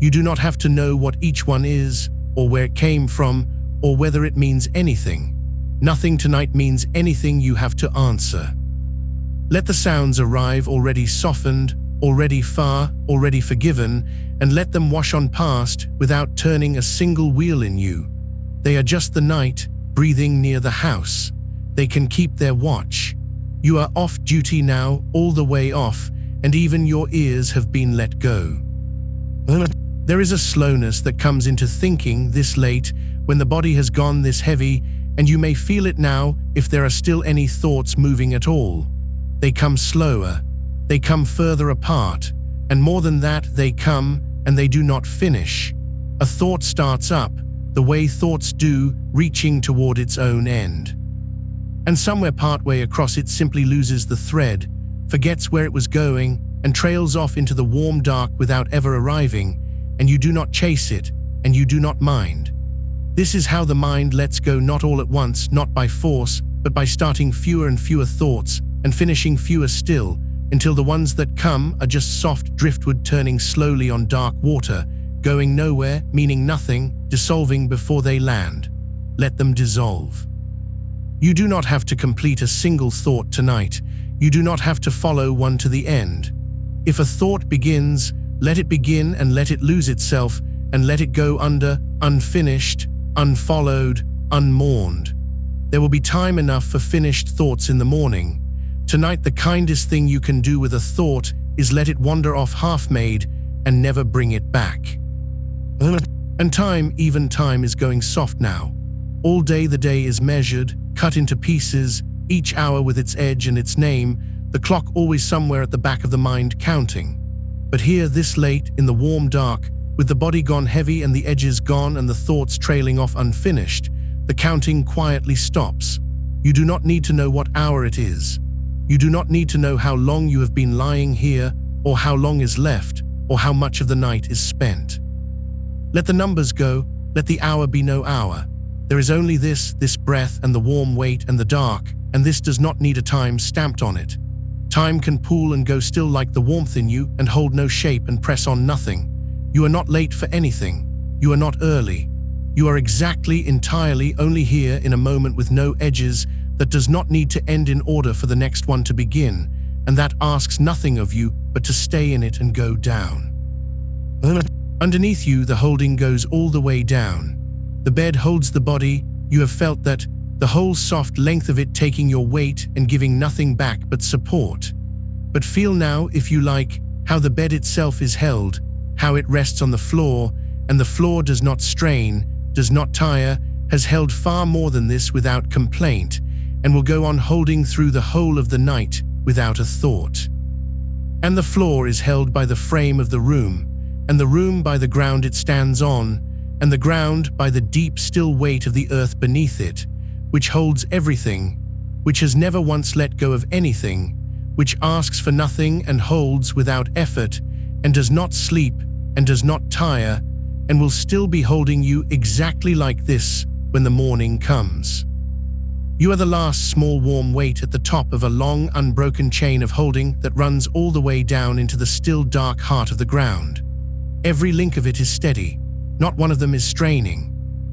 You do not have to know what each one is, or where it came from, or whether it means anything. Nothing tonight means anything you have to answer. Let the sounds arrive already softened, already far, already forgiven, and let them wash on past without turning a single wheel in you. They are just the night, breathing near the house. They can keep their watch. You are off duty now, all the way off, and even your ears have been let go. There is a slowness that comes into thinking this late, when the body has gone this heavy, and you may feel it now if there are still any thoughts moving at all. They come slower, they come further apart, and more than that, they come and they do not finish. A thought starts up, the way thoughts do, reaching toward its own end. And somewhere partway across it simply loses the thread, forgets where it was going, and trails off into the warm dark without ever arriving, and you do not chase it, and you do not mind. This is how the mind lets go, not all at once, not by force, but by starting fewer and fewer thoughts, and finishing fewer still, until the ones that come are just soft driftwood turning slowly on dark water, going nowhere, meaning nothing, dissolving before they land. Let them dissolve. You do not have to complete a single thought tonight. You do not have to follow one to the end. If a thought begins, let it begin and let it lose itself, and let it go under, unfinished, unfollowed, unmourned. There will be time enough for finished thoughts in the morning. Tonight, the kindest thing you can do with a thought is let it wander off half-made and never bring it back. And time, even time, is going soft now. All day the day is measured, cut into pieces, each hour with its edge and its name, the clock always somewhere at the back of the mind counting. But here, this late, in the warm dark, with the body gone heavy and the edges gone and the thoughts trailing off unfinished, the counting quietly stops. You do not need to know what hour it is. You do not need to know how long you have been lying here, or how long is left, or how much of the night is spent. Let the numbers go, let the hour be no hour. There is only this breath and the warm weight and the dark, and this does not need a time stamped on it. Time can pool and go still like the warmth in you and hold no shape and press on nothing. You are not late for anything. You are not early. You are exactly, entirely, only here in a moment with no edges that does not need to end in order for the next one to begin, and that asks nothing of you but to stay in it and go down. Underneath you, the holding goes all the way down. The bed holds the body. You have felt that, the whole soft length of it taking your weight and giving nothing back but support. But feel now, if you like, how the bed itself is held, how it rests on the floor, and the floor does not strain, does not tire, has held far more than this without complaint, and will go on holding through the whole of the night without a thought. And the floor is held by the frame of the room, and the room by the ground it stands on, and the ground by the deep still weight of the earth beneath it, which holds everything, which has never once let go of anything, which asks for nothing and holds without effort, and does not sleep and does not tire, and will still be holding you exactly like this when the morning comes. You are the last small warm weight at the top of a long unbroken chain of holding that runs all the way down into the still dark heart of the ground. Every link of it is steady, not one of them is straining.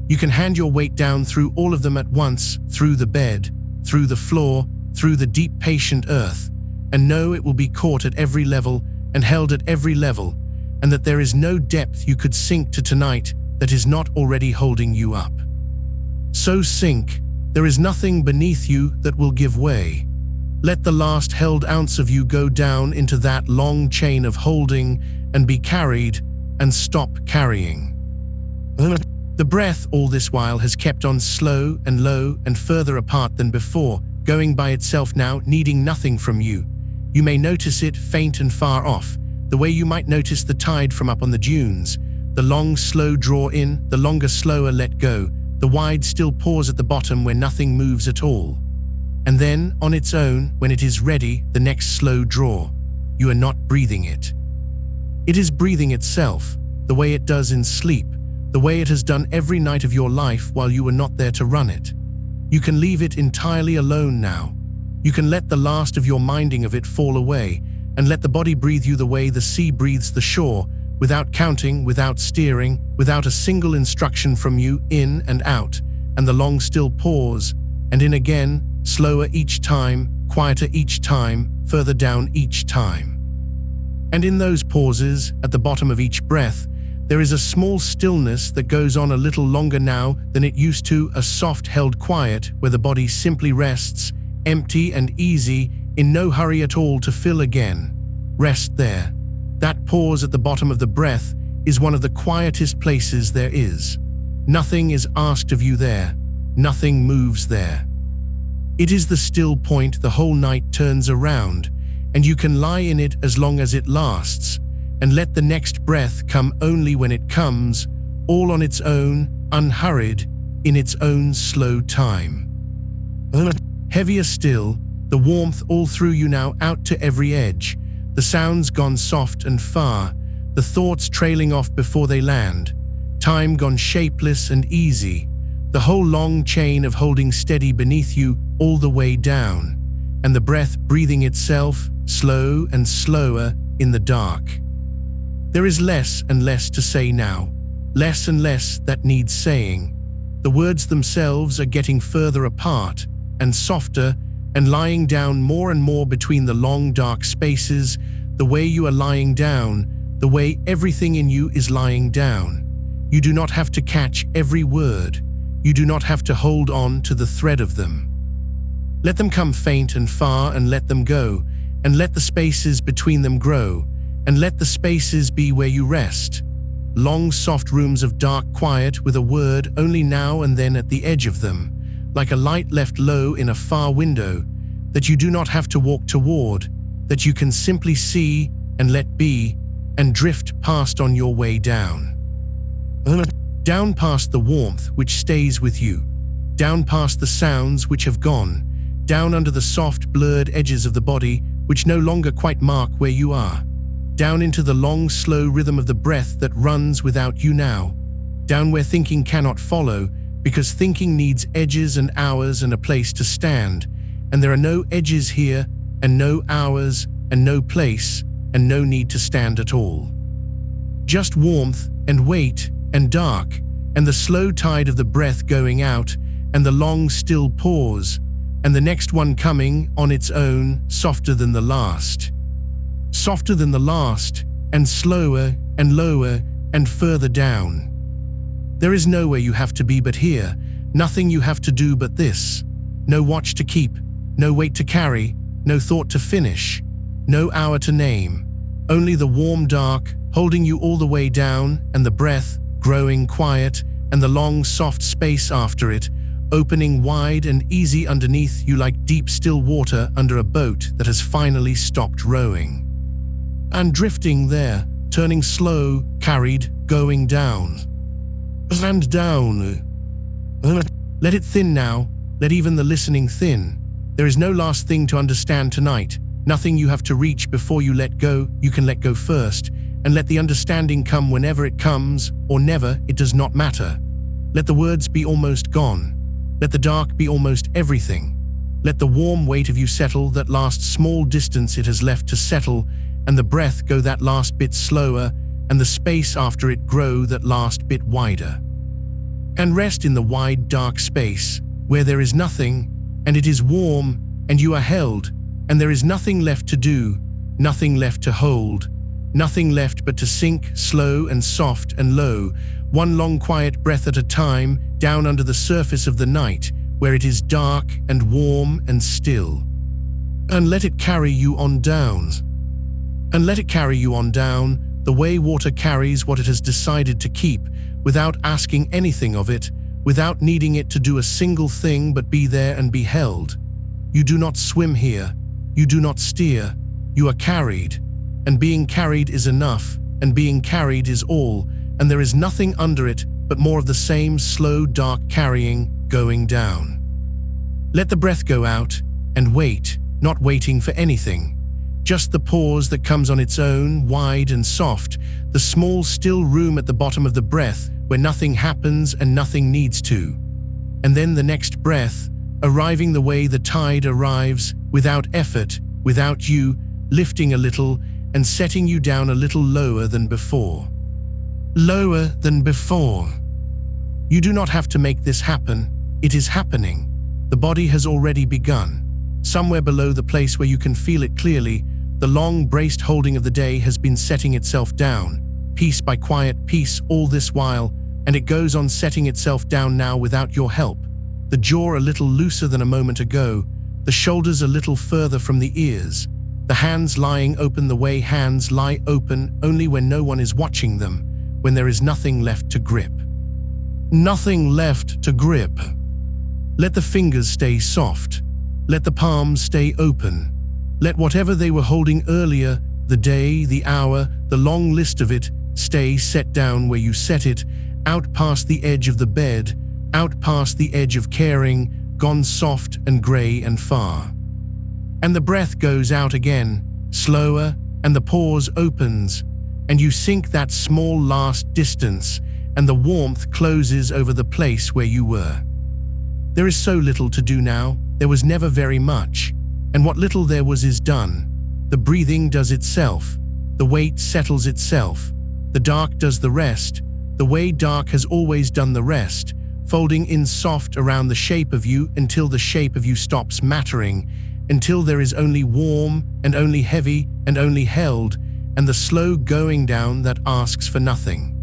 You can hand your weight down through all of them at once, through the bed, through the floor, through the deep patient earth, and know it will be caught at every level and held at every level, and that there is no depth you could sink to tonight that is not already holding you up. So sink, there is nothing beneath you that will give way. Let the last held ounce of you go down into that long chain of holding and be carried and stop carrying. The breath all this while has kept on slow and low and further apart than before, going by itself now, needing nothing from you. You may notice it faint and far off, the way you might notice the tide from up on the dunes. The long, slow draw in, the longer, slower let go, the wide, still pause at the bottom where nothing moves at all. And then, on its own, when it is ready, the next slow draw. You are not breathing it. It is breathing itself, the way it does in sleep, the way it has done every night of your life while you were not there to run it. You can leave it entirely alone now. You can let the last of your minding of it fall away, and let the body breathe you the way the sea breathes the shore, without counting, without steering, without a single instruction from you, in and out, and the long still pause, and in again, slower each time, quieter each time, further down each time. And in those pauses, at the bottom of each breath, there is a small stillness that goes on a little longer now than it used to, a soft held quiet where the body simply rests, empty and easy, in no hurry at all to fill again. Rest there. That pause at the bottom of the breath is one of the quietest places there is. Nothing is asked of you there. Nothing moves there. It is the still point the whole night turns around, and you can lie in it as long as it lasts, and let the next breath come only when it comes, all on its own, unhurried, in its own slow time. Heavier still, the warmth all through you now out to every edge, the sounds gone soft and far, the thoughts trailing off before they land, time gone shapeless and easy, the whole long chain of holding steady beneath you all the way down, and the breath breathing itself, slow and slower, in the dark. There is less and less to say now, less and less that needs saying. The words themselves are getting further apart and softer and lying down more and more between the long dark spaces, the way you are lying down, the way everything in you is lying down. You do not have to catch every word. You do not have to hold on to the thread of them. Let them come faint and far and let them go, and let the spaces between them grow, and let the spaces be where you rest. Long soft rooms of dark quiet with a word only now and then at the edge of them, like a light left low in a far window, that you do not have to walk toward, that you can simply see and let be, and drift past on your way down. Down past the warmth which stays with you, down past the sounds which have gone, down under the soft blurred edges of the body which no longer quite mark where you are, down into the long slow rhythm of the breath that runs without you now, down where thinking cannot follow, because thinking needs edges and hours and a place to stand, and there are no edges here, and no hours, and no place, and no need to stand at all. Just warmth and weight and dark, and the slow tide of the breath going out, and the long still pause, and the next one coming on its own, softer than the last. Softer than the last, and slower and lower and further down. There is nowhere you have to be but here, nothing you have to do but this. No watch to keep, no weight to carry, no thought to finish, no hour to name. Only the warm dark, holding you all the way down, and the breath, growing quiet, and the long soft space after it, opening wide and easy underneath you like deep still water under a boat that has finally stopped rowing. And drifting there, turning slow, carried, going down. And down. Let it thin now, let even the listening thin. There is no last thing to understand tonight, nothing you have to reach before you let go. You can let go first, and let the understanding come whenever it comes, or never, it does not matter. Let the words be almost gone. Let the dark be almost everything. Let the warm weight of you settle that last small distance it has left to settle, and the breath go that last bit slower, and the space after it grow that last bit wider. And rest in the wide dark space, where there is nothing, and it is warm, and you are held, and there is nothing left to do, nothing left to hold, Nothing left but to sink, slow and soft and low, one long quiet breath at a time, down under the surface of the night, where it is dark and warm and still. And let it carry you on down. And let it carry you on down, the way water carries what it has decided to keep, without asking anything of it, without needing it to do a single thing but be there and be held. You do not swim here, you do not steer, you are carried. And being carried is enough, and being carried is all, and there is nothing under it but more of the same slow, dark carrying, going down. Let the breath go out, and wait, not waiting for anything. Just the pause that comes on its own, wide and soft, the small, still room at the bottom of the breath where nothing happens and nothing needs to. And then the next breath, arriving the way the tide arrives, without effort, without you, lifting a little and setting you down a little lower than before. Lower than before. You do not have to make this happen, it is happening. The body has already begun. Somewhere below the place where you can feel it clearly, the long braced holding of the day has been setting itself down, piece by quiet piece all this while, and it goes on setting itself down now without your help. The jaw a little looser than a moment ago, the shoulders a little further from the ears, the hands lying open the way hands lie open only when no one is watching them, when there is nothing left to grip. Nothing left to grip. Let the fingers stay soft. Let the palms stay open. Let whatever they were holding earlier, the day, the hour, the long list of it, stay set down where you set it, out past the edge of the bed, out past the edge of caring, gone soft and grey and far. And the breath goes out again, slower, and the pause opens, and you sink that small last distance, and the warmth closes over the place where you were. There is so little to do now, there was never very much, and what little there was is done. The breathing does itself, the weight settles itself, the dark does the rest, the way dark has always done the rest, folding in soft around the shape of you until the shape of you stops mattering, until there is only warm and only heavy and only held, and the slow going down that asks for nothing.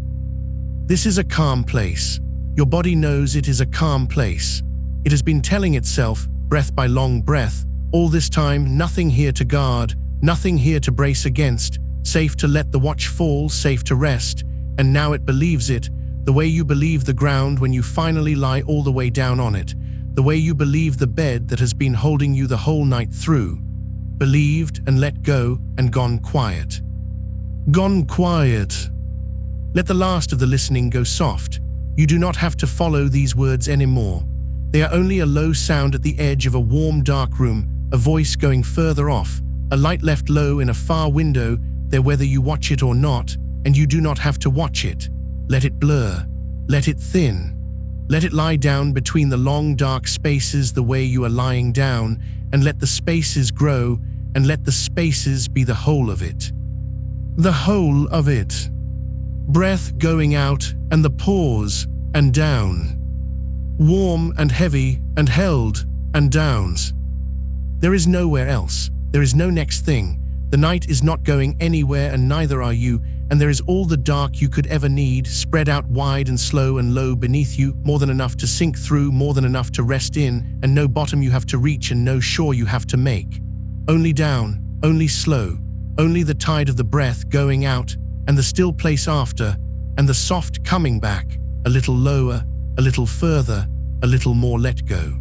This is a calm place. Your body knows it is a calm place. It has been telling itself, breath by long breath, all this time, nothing here to guard, nothing here to brace against, safe to let the watch fall, safe to rest, and now it believes it, the way you believe the ground when you finally lie all the way down on it, the way you believe the bed that has been holding you the whole night through, believed and let go and gone quiet. Gone quiet. Let the last of the listening go soft. You do not have to follow these words anymore. They are only a low sound at the edge of a warm dark room, a voice going further off, a light left low in a far window there whether you watch it or not, and you do not have to watch it. Let it blur. Let it thin. Let it lie down between the long dark spaces the way you are lying down, and let the spaces grow, and let the spaces be the whole of it. The whole of it. Breath going out, and the pause, and down. Warm and heavy, and held, and downs. There is nowhere else. There is no next thing. The night is not going anywhere, and neither are you, and there is all the dark you could ever need, spread out wide and slow and low beneath you, more than enough to sink through, more than enough to rest in, and no bottom you have to reach and no shore you have to make. Only down, only slow, only the tide of the breath going out, and the still place after, and the soft coming back, a little lower, a little further, a little more let go.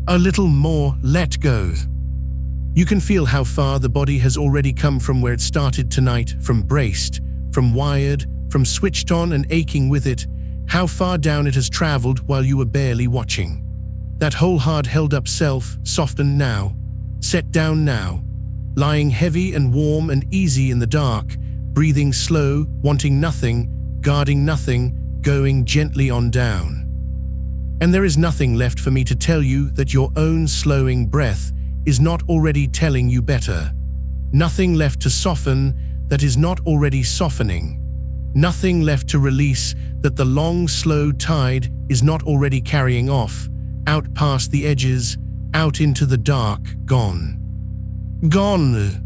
A little more let go. You can feel how far the body has already come from where it started tonight, from braced, from wired, from switched on and aching with it, how far down it has traveled while you were barely watching. That whole hard held up self, softened now, set down now, lying heavy and warm and easy in the dark, breathing slow, wanting nothing, guarding nothing, going gently on down. And there is nothing left for me to tell you that your own slowing breath is not already telling you better. Nothing left to soften that is not already softening. Nothing left to release that the long, slow tide is not already carrying off, out past the edges, out into the dark, gone. Gone.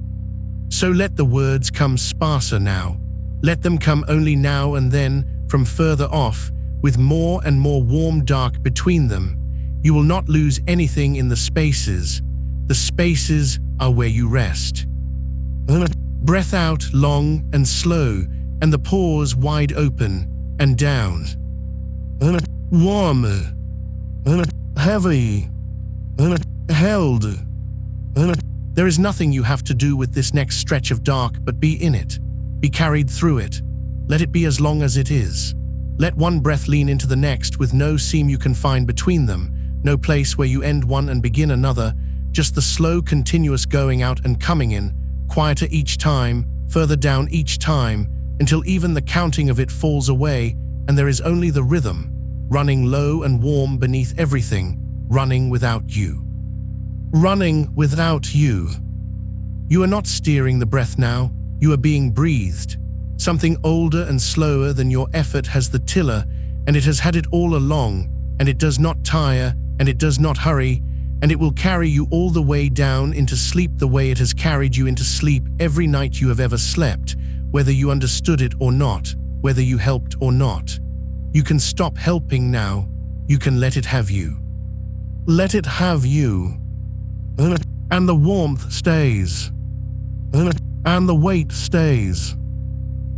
So let the words come sparser now. Let them come only now and then from further off, with more and more warm dark between them. You will not lose anything in the spaces. The spaces are where you rest. Breath out long and slow, and the pores wide open and down. Warm, heavy, held. There is nothing you have to do with this next stretch of dark but be in it. Be carried through it. Let it be as long as it is. Let one breath lean into the next with no seam you can find between them, no place where you end one and begin another, just the slow continuous going out and coming in, quieter each time, further down each time, until even the counting of it falls away and there is only the rhythm, running low and warm beneath everything, running without you. Running without you. You are not steering the breath now, you are being breathed. Something older and slower than your effort has the tiller, and it has had it all along, and it does not tire, and it does not hurry, and it will carry you all the way down into sleep the way it has carried you into sleep every night you have ever slept, whether you understood it or not, whether you helped or not. You can stop helping now. You can let it have you. Let it have you. And the warmth stays. And the weight stays.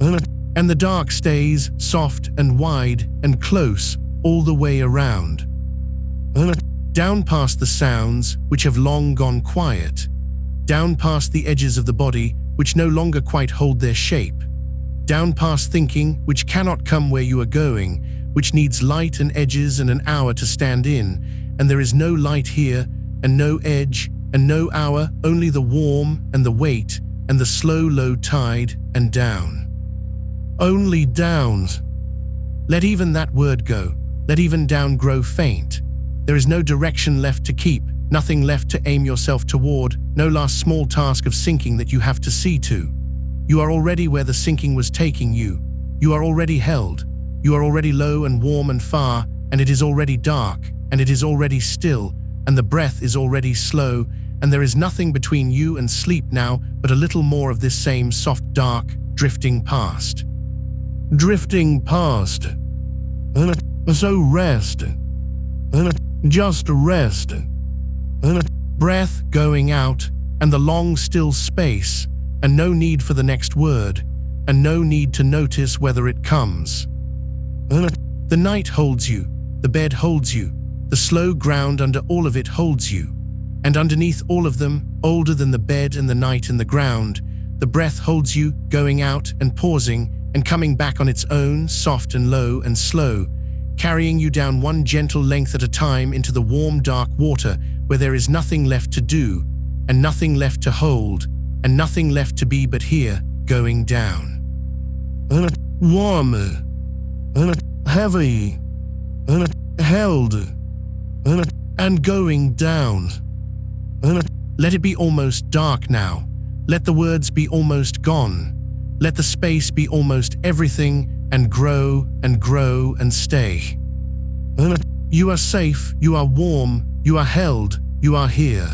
And the dark stays soft and wide and close all the way around. Down past the sounds which have long gone quiet. Down past the edges of the body which no longer quite hold their shape. Down past thinking which cannot come where you are going, which needs light and edges and an hour to stand in, and there is no light here, and no edge, and no hour, only the warm and the weight, and the slow low tide, and down. Only downs. Let even that word go, let even down grow faint. There is no direction left to keep, nothing left to aim yourself toward, no last small task of sinking that you have to see to. You are already where the sinking was taking you. You are already held. You are already low and warm and far, and it is already dark, and it is already still, and the breath is already slow, and there is nothing between you and sleep now but a little more of this same soft dark drifting past. Drifting past. So rest. Just rest. Breath going out, and the long still space, and no need for the next word, and no need to notice whether it comes. The night holds you, the bed holds you, the slow ground under all of it holds you, and underneath all of them, older than the bed and the night and the ground, the breath holds you, going out and pausing and coming back on its own, soft and low and slow, carrying you down one gentle length at a time into the warm dark water where there is nothing left to do, and nothing left to hold, and nothing left to be but here, going down. Warm, heavy, held, and going down. Let it be almost dark now. Let the words be almost gone. Let the space be almost everything and grow and grow and stay. You are safe, you are warm, you are held, you are here.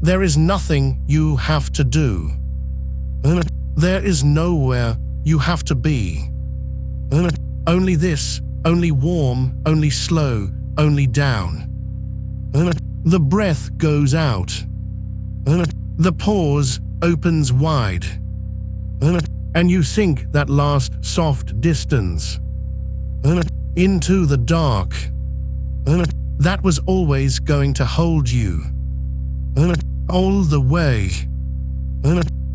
There is nothing you have to do. There is nowhere you have to be. Only this, only warm, only slow, only down. The breath goes out. The pause opens wide. And you sink that last soft distance into the dark that was always going to hold you all the way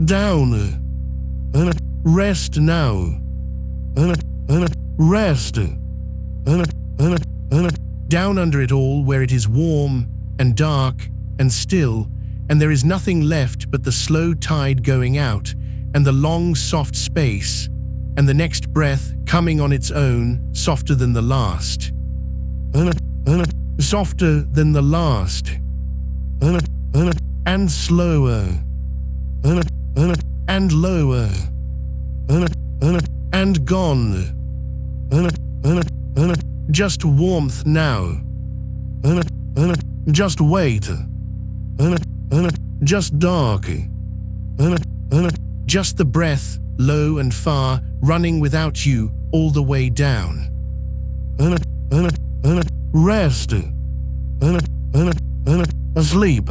down. Rest now. Rest. Down under it all where it is warm and dark and still, and there is nothing left but the slow tide going out and the long soft space, and the next breath coming on its own, softer than the last. Softer than the last. And slower. And lower. And gone. Just warmth now. Just wait. Just dark. Just the breath, low and far, running without you all the way down. Rest. Asleep.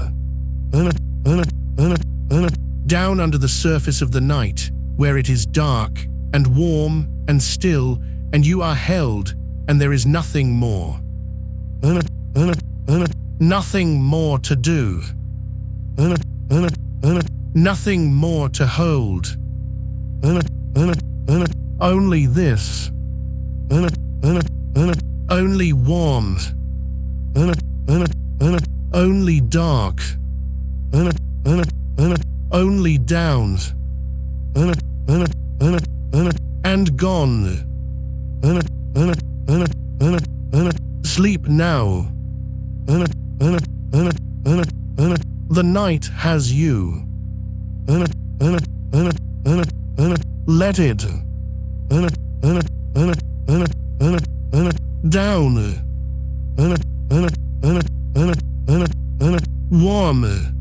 Down under the surface of the night, where it is dark and warm and still, and you are held, and there is nothing more. Nothing more to do. Nothing more to hold. Only this. Only warmth. Only dark. Only downs. And gone. Sleep now. The night has you. Let it. Down. Warm.